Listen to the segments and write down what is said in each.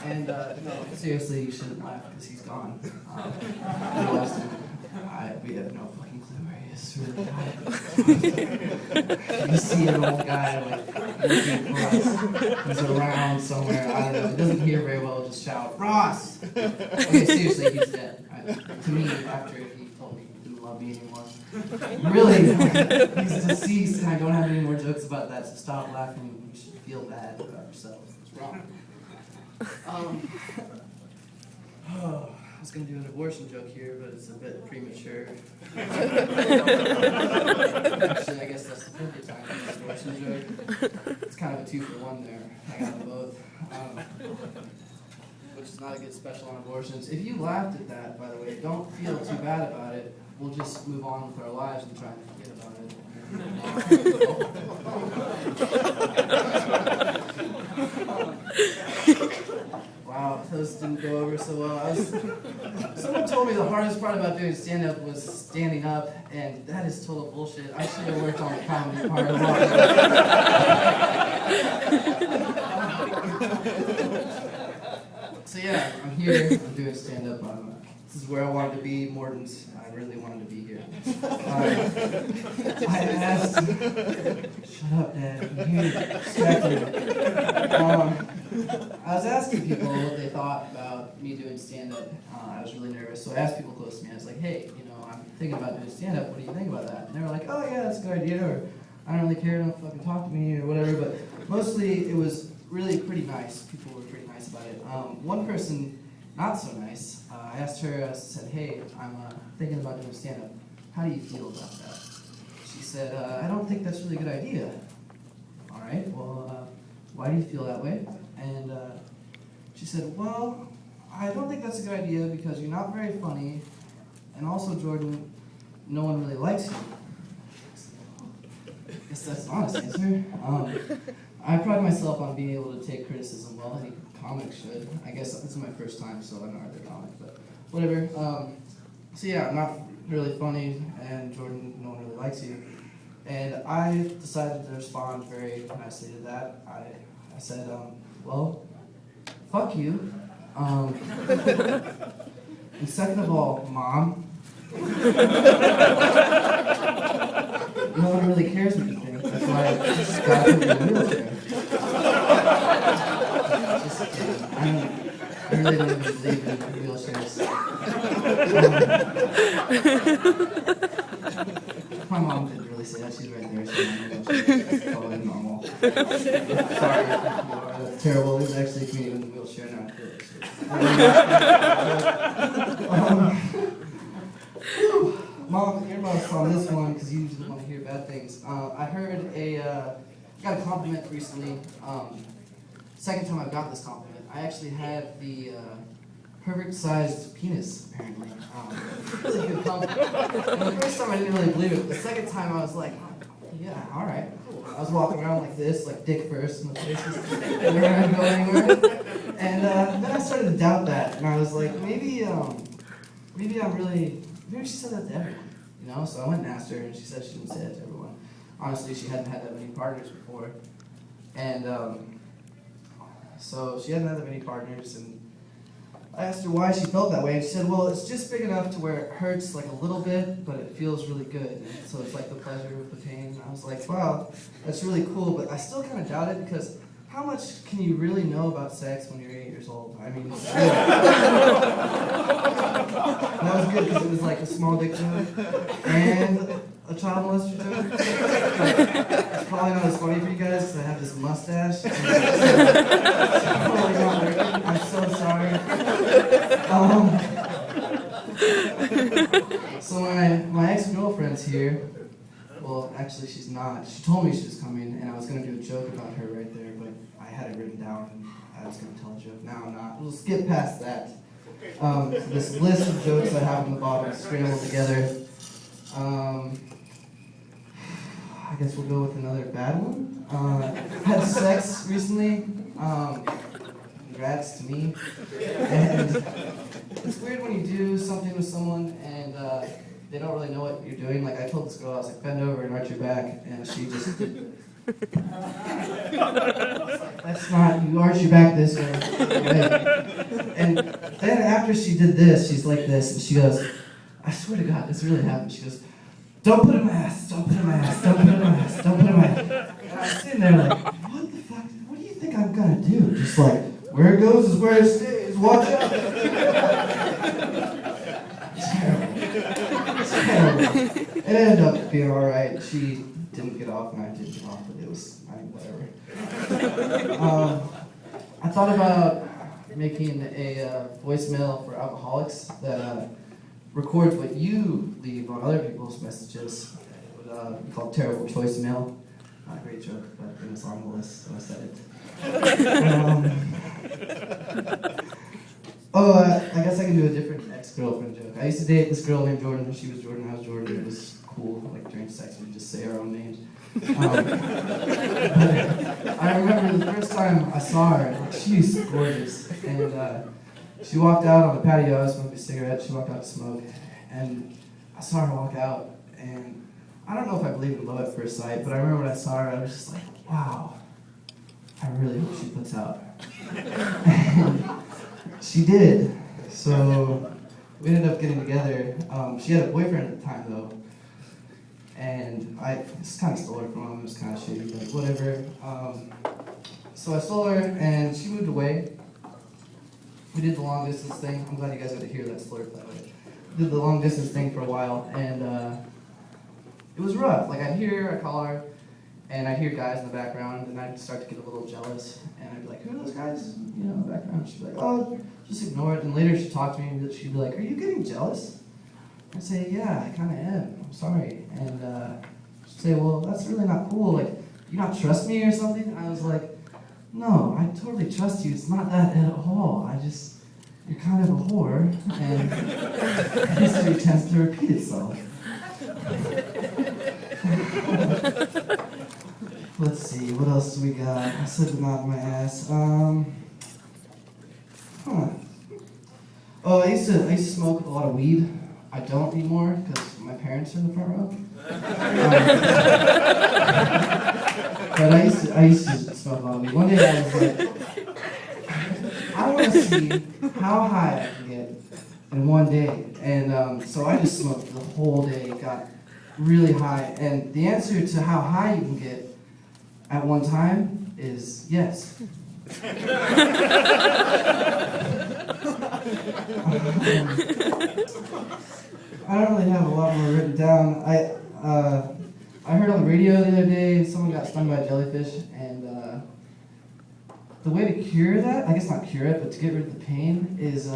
And no, seriously, you shouldn't laugh because he's gone. We have no fucking clue where he is. Really. You see an old guy like looking for us. He's around somewhere. I don't know. He doesn't hear very well. Just shout, Ross. Okay, seriously, he's dead. To me, after he told me he didn't love me anymore. Really, he's deceased, and I don't have any more jokes about that. So stop laughing. You should feel bad about yourself. It's wrong. I was going to do an abortion joke here, but it's a bit premature. Actually, I guess that's the perfect time for an abortion joke. It's kind of a 2-for-1 there. I got them both. Which is not a good special on abortions. If you laughed at that, by the way, don't feel too bad about it. We'll just move on with our lives and try and forget about it. Wow, those didn't go over so well. Someone told me the hardest part about doing stand-up was standing up, and that is total bullshit. I should have worked on the comedy part a lot. So yeah, I'm here, I'm doing stand-up. This is where I wanted to be more than I really wanted to be here. I asked, shut up, Dad, I'm here, distracted. I was asking people what they thought about me doing stand-up. I was really nervous, so I asked people close to me. I was like, hey, I'm thinking about doing stand-up. What do you think about that? And they were like, oh yeah, that's a good idea, or I don't really care, don't fucking talk to me, or whatever. But mostly it was really pretty nice. People were pretty nice about it. One person, not so nice, I asked her, I said, hey, I'm thinking about doing stand-up. How do you feel about that? She said, I don't think that's a really good idea. All right, well, why do you feel that way? And she said, well, I don't think that's a good idea because you're not very funny, and also, Jordan, no one really likes you. I guess that's an honest answer. I pride myself on being able to take criticism well. Any comic should. I guess this is my first time, so I don't know other comic, but whatever. So yeah, I'm not really funny, and Jordan, no one really likes you. And I decided to respond very nicely to that. I said, well, fuck you. And second of all, Mom, no one really cares what you think. That's why I just got to put you in a wheelchair. Just kidding. I really don't even believe in wheelchairs. My mom didn't really say that. She's right there. She's totally normal. Sorry. That's terrible. There's actually a comedian in a wheelchair now. Mom, earmuffs on this one because you usually want to hear bad things. I heard got a compliment recently. Second time I got this compliment. I actually had the perfect sized penis, apparently. Really good compliment. And the first time I didn't really believe it. The second time I was like, yeah, all right, cool. I was walking around like this, like dick first in the faces, whenever I go anywhere. And then I started to doubt that, and I was like, maybe she said that to everyone, So I went and asked her, and she said she didn't say that to everyone. Honestly, she hadn't had that many partners before, and so she hadn't had that many partners, and I asked her why she felt that way, and she said, well, it's just big enough to where it hurts like a little bit, but it feels really good. And so it's like the pleasure with the pain. And I was like, wow, that's really cool, but I still kind of doubt it because how much can you really know about sex when you're 8 years old? I mean, that was good because it was like a small dick joke and a child molester joke. It's probably not as funny for you guys because I have this mustache. It's probably not working. I'm so sorry. So my ex-girlfriend's here. Well, actually, she's not. She told me she was coming, and I was going to do a joke about her right there, but I had it written down, and I was going to tell a joke. Now I'm not. We'll skip past that. So this list of jokes I have on the bottom scrambled together. I guess we'll go with another bad one. Had sex recently. Congrats to me. And it's weird when you do something with someone and they don't really know what you're doing. Like I told this girl, I was like, bend over and arch your back, and she just That's not, you arch your back this way. And then after she did this, she's like this, and she goes, I swear to God, this really happened. She goes, don't put it in my ass, don't put it in my ass, don't put it in my ass, don't put it in my ass. And I'm sitting there like, what the fuck, what do you think I'm gonna do? Just like, where it goes is where it stays, watch out. Terrible. It ended up being alright. She didn't get off and I didn't get off, but it was, I mean, whatever. I thought about making a voicemail for alcoholics that records what you leave on other people's messages. It would be called Terrible Choice Mail. Not a great joke, but it was on the list, so I said it. I guess I can do a different ex-girlfriend joke. I used to date this girl named Jordan. She was Jordan, I was Jordan. It was cool. Like during sex, we just say our own names. I remember the first time I saw her, like, she was gorgeous. And she walked out on the patio. I was smoking a cigarette. She walked out to smoke. And I saw her walk out. And I don't know if I believe in love at first sight, but I remember when I saw her, I was just like, wow, I really hope she puts out. And she did. So we ended up getting together. She had a boyfriend at the time, though. And I just kind of stole her from him. It was kind of shitty, but whatever. So I stole her, and she moved away. We did the long distance thing. I'm glad you guys got to hear that slurp that way. Did the long distance thing for a while, and it was rough. Like I'd hear her, I'd call her, and I'd hear guys in the background, and I'd start to get a little jealous. And I'd be like, "Who are those guys?" You know, in the background. She'd be like, "Oh, just ignore it." And later she'd talk to me, and she'd be like, "Are you getting jealous?" I'd say, "Yeah, I kind of am. I'm sorry." And she'd say, "Well, that's really not cool. Like, you not trust me or something?" And I was like, "No, I totally trust you. It's not that at all. You're kind of a whore, and history tends to repeat itself." Let's see, what else do we got? I said the knot in my ass. Oh, I used to smoke a lot of weed. I don't anymore because my parents are in the front row. But I used to smoke a lot of weed. One day I was like, I want to see how high I can get in one day. And so I just smoked the whole day, got really high. And the answer to how high you can get at one time is yes. I don't really have a lot more written down. I heard on the radio the other day someone got stung by a jellyfish, and the way to cure that, I guess not cure it, but to get rid of the pain is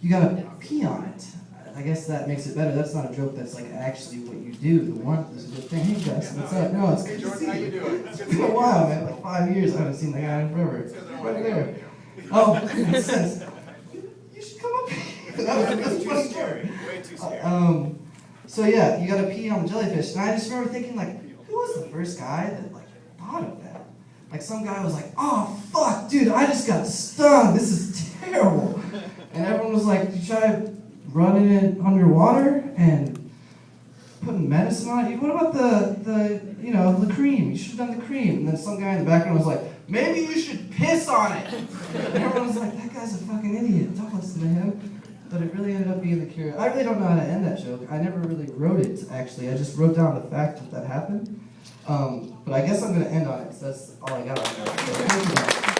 you gotta pee on it. I guess that makes it better. That's not a joke, that's like actually what you do. The warmth is a good thing. Hey guys, what's up? No, it's good to see you. How you doing? It's been a while, man, like 5 years. I haven't seen that guy in forever. Right there. Oh, makes sense. You should come up here. That's too scary. Way too scary. So yeah, you gotta pee on the jellyfish. And I just remember thinking, like, who was the first guy that like thought of that? Like some guy was like, "Oh fuck, dude, I just got stung. This is terrible." And everyone was like, "You try running it underwater and putting medicine on it? What about the cream? You should have done the cream." And then some guy in the background was like, "Maybe you should piss on it." And everyone was like, "That guy's a fucking idiot. Don't listen to him." But it really ended up being the cure. I really don't know how to end that joke. I never really wrote it, actually. I just wrote down the fact that happened. But I guess I'm going to end on it, because that's all I got on that. So, thank you.